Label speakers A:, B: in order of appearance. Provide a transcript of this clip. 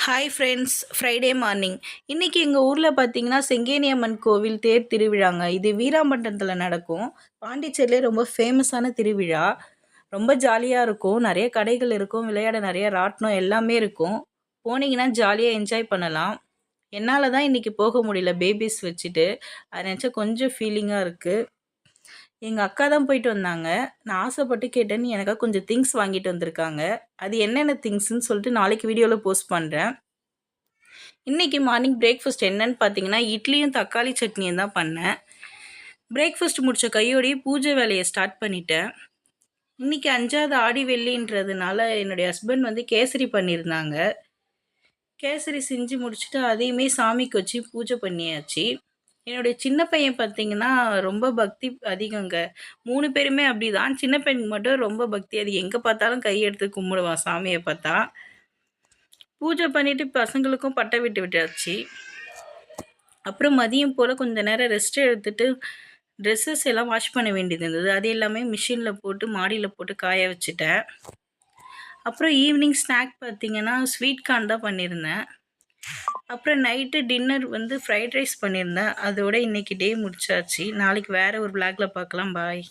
A: Hi friends, Friday morning. இன்றைக்கி எங்கள் ஊரில் பார்த்தீங்கன்னா செங்கேனியம்மன் கோவில் தேர் திருவிழாங்க. இது வீராம்பட்டினத்தில் நடக்கும். பாண்டிச்சேரியிலே ரொம்ப ஃபேமஸான திருவிழா. ரொம்ப ஜாலியாக இருக்கும். நிறைய கடைகள் இருக்கும், விளையாட நிறைய ராட்டினம் எல்லாமே இருக்கும். போனீங்கன்னா ஜாலியாக என்ஜாய் பண்ணலாம். என்னால் தான் இன்றைக்கி போக முடியல பேபிஸ் வச்சுட்டு. அதை நினச்சா கொஞ்சம் ஃபீலிங்காக இருக்குது. எங்கள் அக்கா தான் போயிட்டு வந்தாங்க. நான் ஆசைப்பட்டு கேட்டேன்னு எனக்காக கொஞ்சம் திங்ஸ் வாங்கிட்டு வந்திருக்காங்க. அது என்னென்ன திங்ஸ்ன்னு சொல்லிட்டு நாளைக்கு வீடியோவில் போஸ்ட் பண்ணுறேன். இன்றைக்கி மார்னிங் பிரேக்ஃபாஸ்ட் என்னன்னு பார்த்தீங்கன்னா இட்லியும் தக்காளி சட்னியும் தான் பண்ணேன். பிரேக்ஃபாஸ்ட் முடித்த கையோடையே பூஜை வேலையை ஸ்டார்ட் பண்ணிட்டேன். இன்றைக்கி 5வது ஆடி வெள்ளின்றதுனால என்னுடைய ஹஸ்பண்ட் வந்து கேசரி பண்ணியிருந்தாங்க. கேசரி செஞ்சு முடிச்சுட்டு அதையுமே சாமிக்கு வச்சு பூஜை பண்ணியாச்சு. என்னுடைய சின்ன பையன் பார்த்தீங்கன்னா ரொம்ப பக்தி அதிகங்க. 3 பேருமே அப்படிதான். சின்ன பையனுக்கு மட்டும் ரொம்ப பக்தி. அது எங்கே பார்த்தாலும் கையெடுத்து கும்பிடுவான் சாமியை பார்த்தா. பூஜை பண்ணிவிட்டு பசங்களுக்கும் பட்டை விட்டாச்சு. அப்புறம் மதியம் போல் கொஞ்சம் நேரம் ரெஸ்ட் எடுத்துகிட்டு ட்ரெஸ்ஸஸ் எல்லாம் வாஷ் பண்ண வேண்டியது இருந்தது. அது எல்லாமே மிஷினில் போட்டு மாடியில் போட்டு காய வச்சுட்டேன். அப்புறம் ஈவினிங் ஸ்நாக் பார்த்திங்கன்னா ஸ்வீட் கார்ன் தான் பண்ணியிருந்தேன். அப்புறம் நைட்டு டின்னர் வந்து ஃப்ரைட் ரைஸ் பண்ணியிருந்தேன். அதோட இன்றைக்கி டே முடிச்சாச்சு. நாளைக்கு வேறு ஒரு விளாகில் பார்க்கலாம். பாய்.